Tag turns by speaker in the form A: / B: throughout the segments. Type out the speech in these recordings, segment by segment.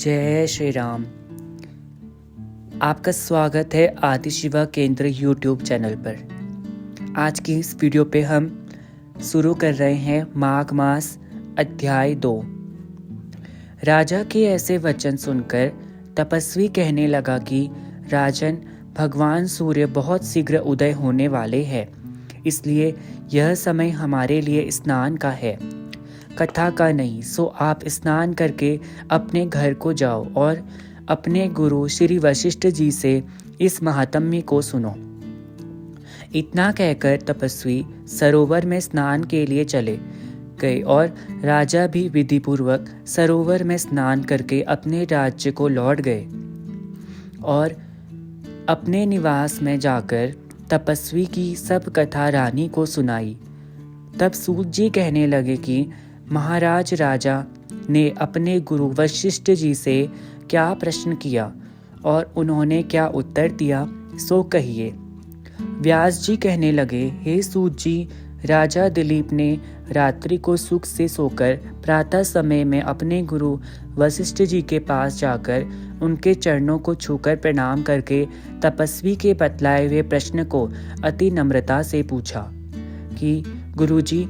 A: जय श्री राम। आपका स्वागत है आदि शिवा केंद्र यूट्यूब चैनल पर। आज की इस वीडियो पे हम शुरू कर रहे हैं माघ मास अध्याय 2। राजा के ऐसे वचन सुनकर तपस्वी कहने लगा कि राजन, भगवान सूर्य बहुत शीघ्र उदय होने वाले हैं, इसलिए यह समय हमारे लिए स्नान का है, कथा का नहीं। सो आप स्नान करके अपने घर को जाओ और अपने गुरु श्री वशिष्ठ जी से इस महात्म्य को सुनो। इतना कहकर तपस्वी सरोवर में स्नान के लिए चले गए और राजा भी विधिपूर्वक सरोवर में स्नान करके अपने राज्य को लौट गए और अपने निवास में जाकर तपस्वी की सब कथा रानी को सुनाई। तब सूत जी कहने लगे कि महाराज, राजा ने अपने गुरु वशिष्ठ जी से क्या प्रश्न किया और उन्होंने क्या उत्तर दिया, सो कहिए। व्यास जी कहने लगे, हे सूत जी, राजा दिलीप ने रात्रि को सुख से सोकर प्रातः समय में अपने गुरु वशिष्ठ जी के पास जाकर उनके चरणों को छूकर प्रणाम करके तपस्वी के बतलाए हुए प्रश्न को अति नम्रता से पूछा कि गुरुजी,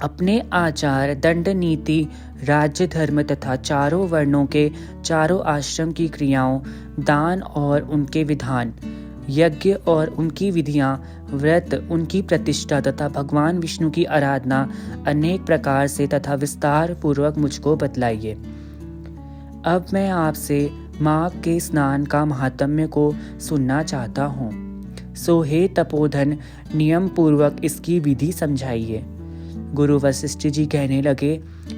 A: अपने आचार, दंड नीति, राज्य धर्म तथा चारों वर्णों के चारों आश्रम की क्रियाओं, दान और उनके विधान, यज्ञ और उनकी विधियां, व्रत, उनकी प्रतिष्ठा तथा भगवान विष्णु की आराधना अनेक प्रकार से तथा विस्तार पूर्वक मुझको बतलाइए। अब मैं आपसे माघ के स्नान का महात्म्य को सुनना चाहता हूँ। सो हे तपोधन, नियम पूर्वक इसकी विधि समझाइए। गुरु वशिष्ठ जी कहने लगे,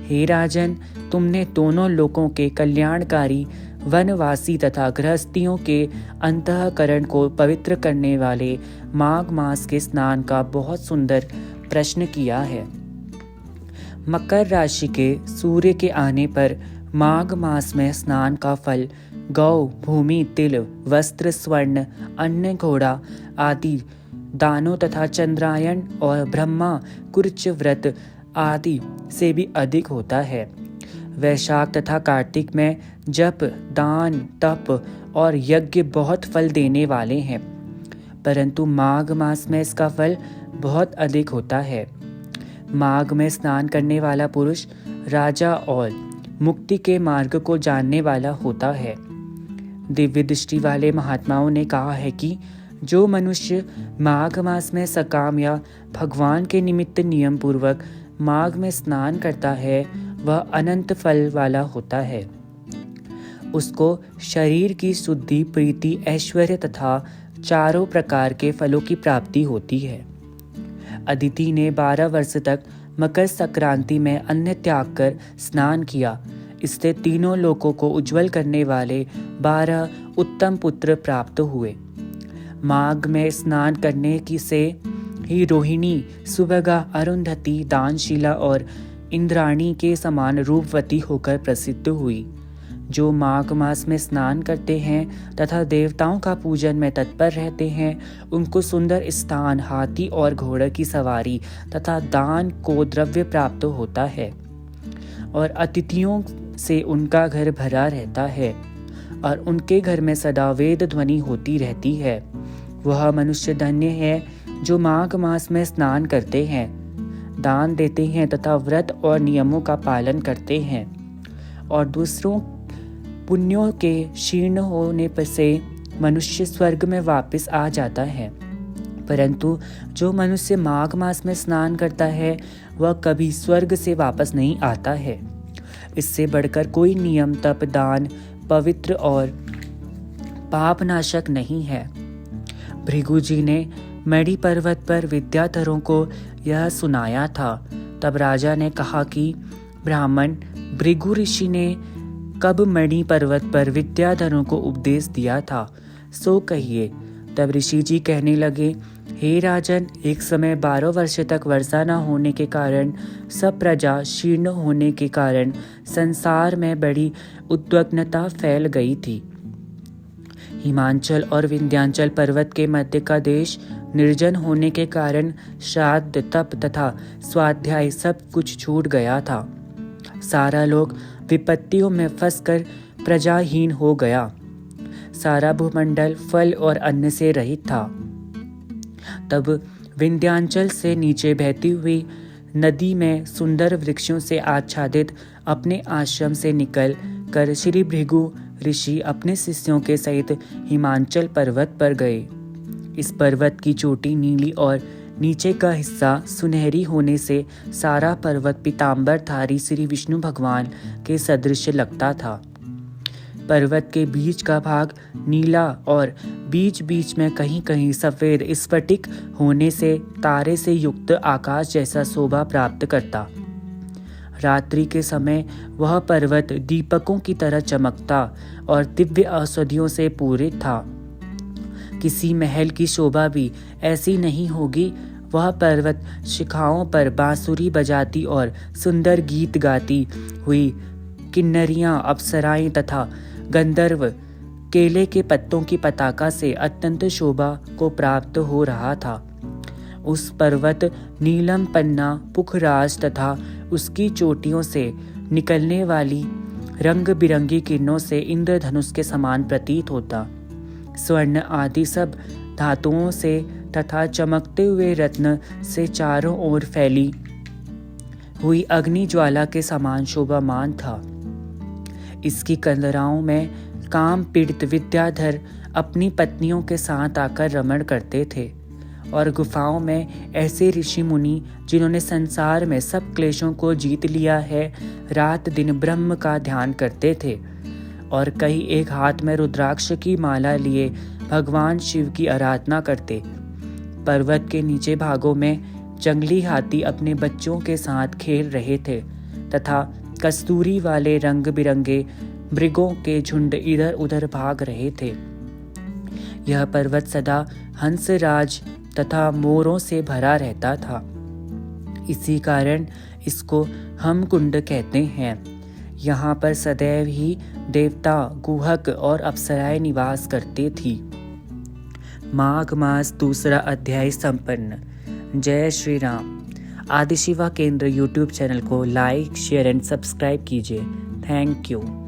A: हे राजन, तुमने दोनों लोकों के कल्याणकारी, वनवासी तथा गृहस्थियों के अंतःकरण को पवित्र करने वाले माघ मास के स्नान का बहुत सुंदर प्रश्न किया है। मकर राशि के सूर्य के आने पर माघ मास में स्नान का फल गौ, भूमि, तिल, वस्त्र, स्वर्ण, अन्न, घोड़ा आदि दानों तथा चंद्रायन और ब्रह्मा कुर्च व्रत आदि से भी अधिक होता है। वैशाख तथा कार्तिक में जप, दान, तप और यज्ञ बहुत फल देने वाले हैं, परंतु माघ मास में इसका फल बहुत अधिक होता है। माघ में स्नान करने वाला पुरुष राजा और मुक्ति के मार्ग को जानने वाला होता है। दिव्य दृष्टि वाले महात्माओं ने कहा है कि जो मनुष्य माघ मास में सकाम या भगवान के निमित्त नियम पूर्वक माघ में स्नान करता है, वह अनंत फल वाला होता है। उसको शरीर की शुद्धि, प्रीति, ऐश्वर्य तथा चारों प्रकार के फलों की प्राप्ति होती है। अदिति ने 12 वर्ष तक मकर संक्रांति में अन्न त्याग कर स्नान किया। इससे तीनों लोकों को उज्जवल करने वाले 12 उत्तम पुत्र प्राप्त हुए। माघ में स्नान करने की से ही रोहिणी, सुभगा, अरुंधति, दानशीला और इंद्राणी के समान रूपवती होकर प्रसिद्ध हुई। जो माघ मास में स्नान करते हैं तथा देवताओं का पूजन में तत्पर रहते हैं, उनको सुंदर स्थान, हाथी और घोड़े की सवारी तथा दान को द्रव्य प्राप्त होता है और अतिथियों से उनका घर भरा रहता है और उनके घर में सदा वेद ध्वनि होती रहती है। वह मनुष्य धन्य है जो माघ मास में स्नान करते हैं, दान देते हैं तथा व्रत और नियमों का पालन करते हैं और दूसरों पुण्यों के क्षीण होने से मनुष्य स्वर्ग में वापस आ जाता है। परंतु जो मनुष्य माघ मास में स्नान करता है, वह कभी स्वर्ग से वापस नहीं आता है। इससे बढ़कर कोई नियम, तप, दान पवित्र और पापनाशक नहीं है। भृगु जी ने मणि पर्वत पर विद्याधरों को यह सुनाया था। तब राजा ने कहा कि ब्राह्मण, भृगु ऋषि ने कब मणि पर्वत पर विद्याधरों को उपदेश दिया था, सो कहिए। तब ऋषि जी कहने लगे, हे राजन, एक समय 12 वर्ष तक वर्षा न होने के कारण, सब प्रजा शीर्ण होने के कारण संसार में बड़ी उद्विग्नता फैल गई थी। हिमांचल और विंध्याचल पर्वत के मध्य का देश निर्जन होने के कारण श्राद्ध, तप तथा स्वाध्याय सब कुछ छूट गया था। सारा लोग विपत्तियों में फंसकर प्रजाहीन हो गया। सारा भूमंडल फल और अन्न से रहित था। तब विंध्याचल से नीचे बहती हुई नदी में सुंदर वृक्षों से आच्छादित अपने आश्रम से निकल कर श्री भृगु ऋषि अपने शिष्यों के सहित हिमाचल पर्वत पर गए। इस पर्वत की चोटी नीली और नीचे का हिस्सा सुनहरी होने से सारा पर्वत पीतांबरधारी श्री विष्णु भगवान के सदृश लगता था। पर्वत के बीच का भाग नीला और बीच बीच में कहीं कहीं सफेद स्फटिक होने से तारे से युक्त आकाश जैसा शोभा प्राप्त करता। रात्रि के समय वह पर्वत दीपकों की तरह चमकता और दिव्य औषधियों से पूरित था। किसी महल की शोभा भी ऐसी नहीं होगी। वह पर्वत शिखाओं पर बांसुरी बजाती और सुंदर गीत गाती हुई किन्नरियां, अप्सराएं तथा गंधर्व केले के पत्तों की पताका से अत्यंत शोभा को प्राप्त हो रहा था। उस पर्वत नीलम पन्ना, पुखराज तथा उसकी चोटियों से निकलने वाली रंग बिरंगी किरणों से इंद्रधनुष के समान प्रतीत होता। स्वर्ण आदि सब धातुओं से तथा चमकते हुए रत्न से चारों ओर फैली हुई अग्नि ज्वाला के समान शोभामान था। इसकी कंदराओं में काम पीड़ित विद्याधर अपनी पत्नियों के साथ आकर रमण करते थे और गुफाओं में ऐसे ऋषि मुनि जिन्होंने संसार में सब क्लेशों को जीत लिया है, रात दिन ब्रह्म का ध्यान करते थे और कई एक हाथ में रुद्राक्ष की माला लिए भगवान शिव की आराधना करते। पर्वत के नीचे भागों में जंगली हाथी अपने बच्चों के साथ खेल रहे थे तथा कस्तूरी वाले रंग बिरंगे मृगों के झुंड इधर उधर भाग रहे थे। यह पर्वत सदा हंसराज तथा मोरों से भरा रहता था। इसी कारण इसको हम कुंड कहते हैं। यहाँ पर सदैव ही देवता, गुहक और अप्सराएं निवास करती थी। माघ मास दूसरा अध्याय संपन्न। जय श्री राम। आदिशिवा केंद्र यूट्यूब चैनल को लाइक, शेयर एंड सब्सक्राइब कीजिए। Thank you.